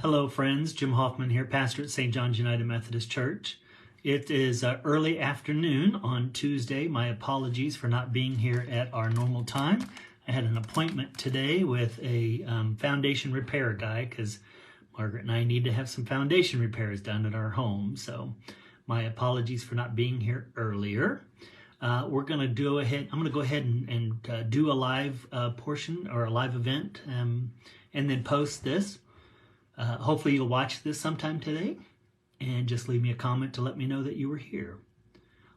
Hello friends, Jim Hoffman here, pastor at St. John's United Methodist Church. It is early afternoon on Tuesday. My apologies for not being here at our normal time. I had an appointment today with a foundation repair guy because Margaret and I need to have some foundation repairs done at our home. So my apologies for not being here earlier. We're going to go ahead and do a live portion or a live event and then post this. Hopefully you'll watch this sometime today and just leave me a comment to let me know that you were here.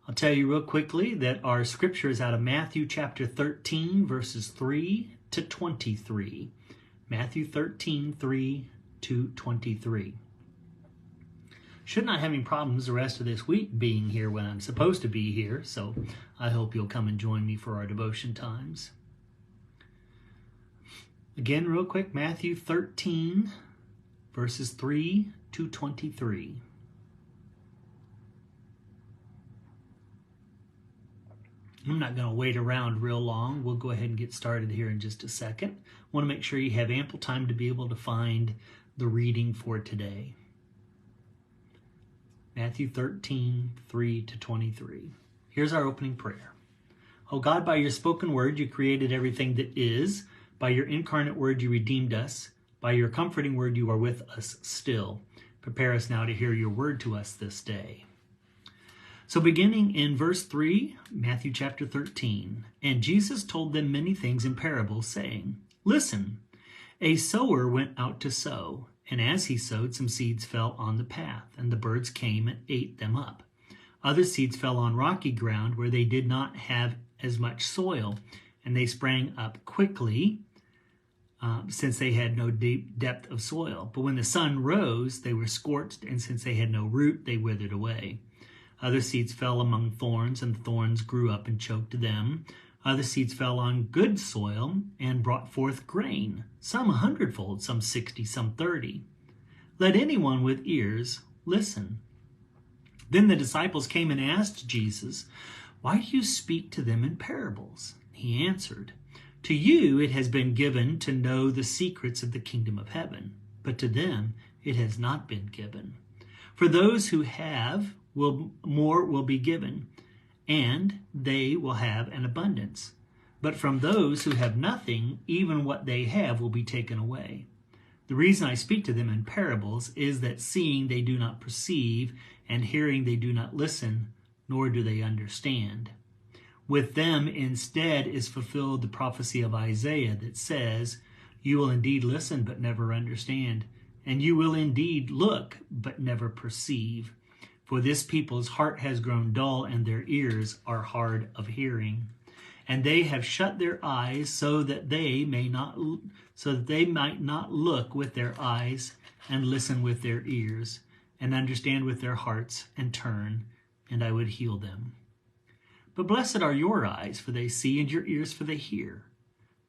I'll tell you real quickly that our scripture is out of Matthew chapter 13, verses 3 to 23. Matthew 13, 3 to 23. Should not have any problems the rest of this week being here when I'm supposed to be here, so I hope you'll come and join me for our devotion times. Again, real quick, Matthew 13, verses 3 to 23. I'm not going to wait around real long. We'll go ahead and get started here in just a second. I want to make sure you have ample time to be able to find the reading for today. Matthew 13, 3 to 23. Here's our opening prayer. O God, by your spoken word, you created everything that is. By your incarnate word, you redeemed us. By your comforting word, you are with us still. Prepare us now to hear your word to us this day. So beginning in verse 3, Matthew chapter 13, and Jesus told them many things in parables, saying, Listen, a sower went out to sow, and as he sowed, some seeds fell on the path, and the birds came and ate them up. Other seeds fell on rocky ground where they did not have as much soil, and they sprang up quickly, since they had no deep depth of soil. But when the sun rose, they were scorched, and since they had no root, they withered away. Other seeds fell among thorns, and the thorns grew up and choked them. Other seeds fell on good soil and brought forth grain, some 100-fold, some 60, some 30. Let anyone with ears listen. Then the disciples came and asked Jesus, Why do you speak to them in parables? He answered, To you it has been given to know the secrets of the kingdom of heaven, but to them it has not been given. For those who have, more will be given, and they will have an abundance. But from those who have nothing, even what they have will be taken away. The reason I speak to them in parables is that seeing they do not perceive, and hearing they do not listen, nor do they understand. With them instead is fulfilled the prophecy of Isaiah that says, You will indeed listen, but never understand, and you will indeed look, but never perceive. For this people's heart has grown dull, and their ears are hard of hearing. And they have shut their eyes so that they might not look with their eyes, and listen with their ears, and understand with their hearts, and turn, and I would heal them. But blessed are your eyes, for they see, and your ears, for they hear.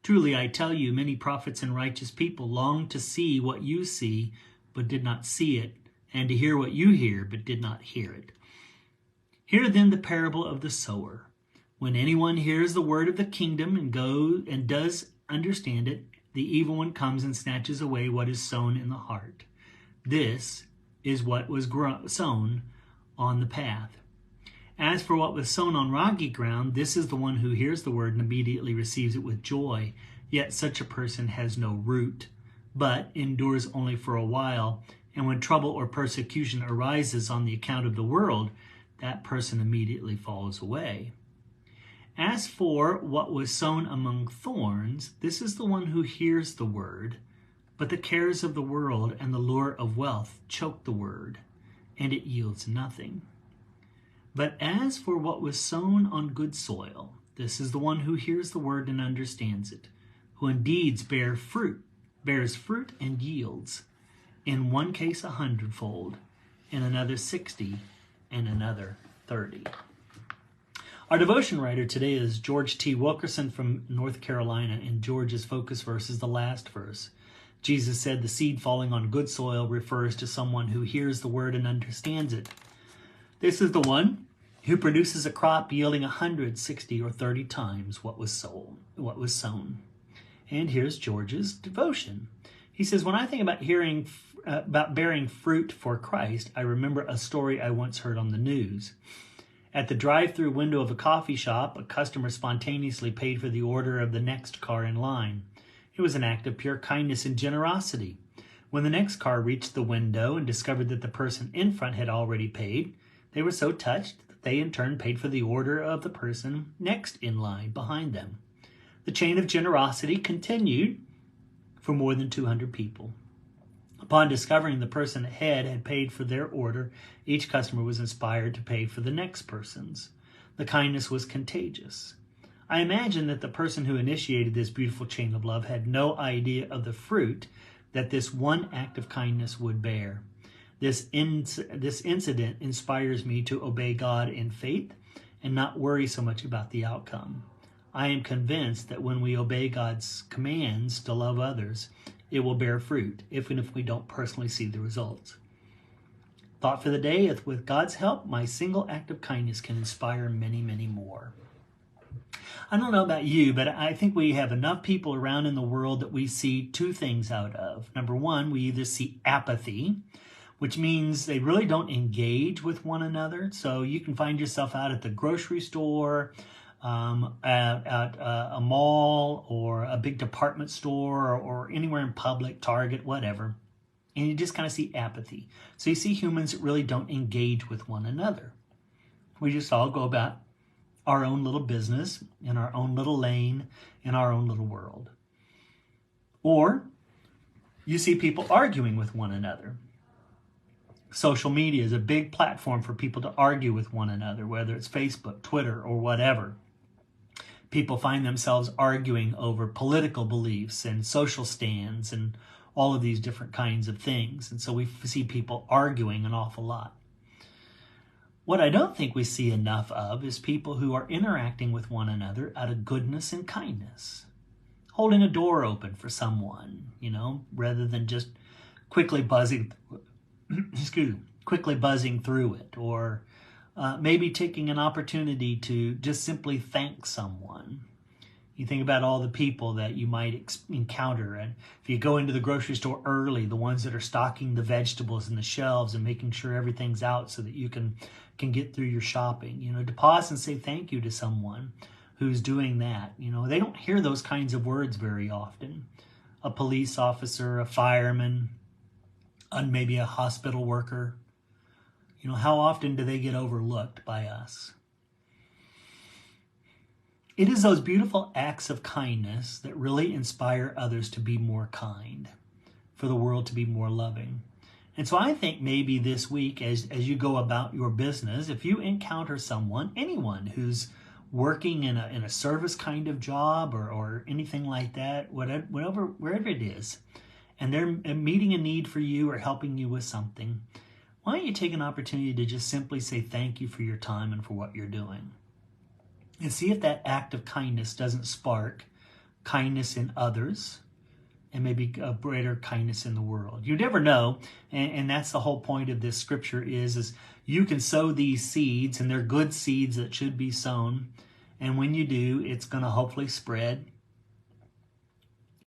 Truly I tell you, many prophets and righteous people longed to see what you see, but did not see it, and to hear what you hear, but did not hear it. Hear then the parable of the sower. When anyone hears the word of the kingdom and goes and does understand it, the evil one comes and snatches away what is sown in the heart. This is what was sown on the path. As for what was sown on rocky ground, this is the one who hears the word and immediately receives it with joy. Yet such a person has no root, but endures only for a while. And when trouble or persecution arises on the account of the world, that person immediately falls away. As for what was sown among thorns, this is the one who hears the word, but the cares of the world and the lure of wealth choke the word, and it yields nothing. But as for what was sown on good soil, this is the one who hears the word and understands it, who indeed bears fruit and yields, in one case 100-fold, in another 60, and another 30. Our devotion writer today is George T. Wilkerson from North Carolina, and George's focus verse is the last verse. Jesus said the seed falling on good soil refers to someone who hears the word and understands it. This is the one who produces a crop yielding 100, 60, or 30 times what was sown. And here's George's devotion. He says, when I think about hearing about bearing fruit for Christ, I remember a story I once heard on the news. At the drive-through window of a coffee shop, a customer spontaneously paid for the order of the next car in line. It was an act of pure kindness and generosity. When the next car reached the window and discovered that the person in front had already paid, they were so touched that they in turn paid for the order of the person next in line behind them. The chain of generosity continued for more than 200 people. Upon discovering the person ahead had paid for their order, each customer was inspired to pay for the next person's. The kindness was contagious. I imagine that the person who initiated this beautiful chain of love had no idea of the fruit that this one act of kindness would bear. This incident inspires me to obey God in faith and not worry so much about the outcome. I am convinced that when we obey God's commands to love others, it will bear fruit, even if we don't personally see the results. Thought for the day is, with God's help, my single act of kindness can inspire many, many more. I don't know about you, but I think we have enough people around in the world that we see two things out of. Number one, we either see apathy, which means they really don't engage with one another. So you can find yourself out at the grocery store, at a mall or a big department store or anywhere in public, Target, whatever. And you just kind of see apathy. So you see humans that really don't engage with one another. We just all go about our own little business, in our own little lane, in our own little world. Or you see people arguing with one another. Social media is a big platform for people to argue with one another, whether it's Facebook, Twitter, or whatever. People find themselves arguing over political beliefs and social stands and all of these different kinds of things. And so we see people arguing an awful lot. What I don't think we see enough of is people who are interacting with one another out of goodness and kindness. Holding a door open for someone, rather than just quickly buzzing through it, or maybe taking an opportunity to just simply thank someone. You think about all the people that you might encounter, and if you go into the grocery store early, the ones that are stocking the vegetables and the shelves and making sure everything's out so that you can get through your shopping, to pause and say thank you to someone who's doing that. They don't hear those kinds of words very often. A police officer, a fireman, and maybe a hospital worker. How often do they get overlooked by us? It is those beautiful acts of kindness that really inspire others to be more kind, for the world to be more loving. And so I think maybe this week, as you go about your business, if you encounter anyone who's working in a service kind of job or anything like that, wherever it is, and they're meeting a need for you or helping you with something, why don't you take an opportunity to just simply say thank you for your time and for what you're doing? And see if that act of kindness doesn't spark kindness in others and maybe a greater kindness in the world. You never know, and that's the whole point of this scripture is you can sow these seeds, and they're good seeds that should be sown. And when you do, it's going to hopefully spread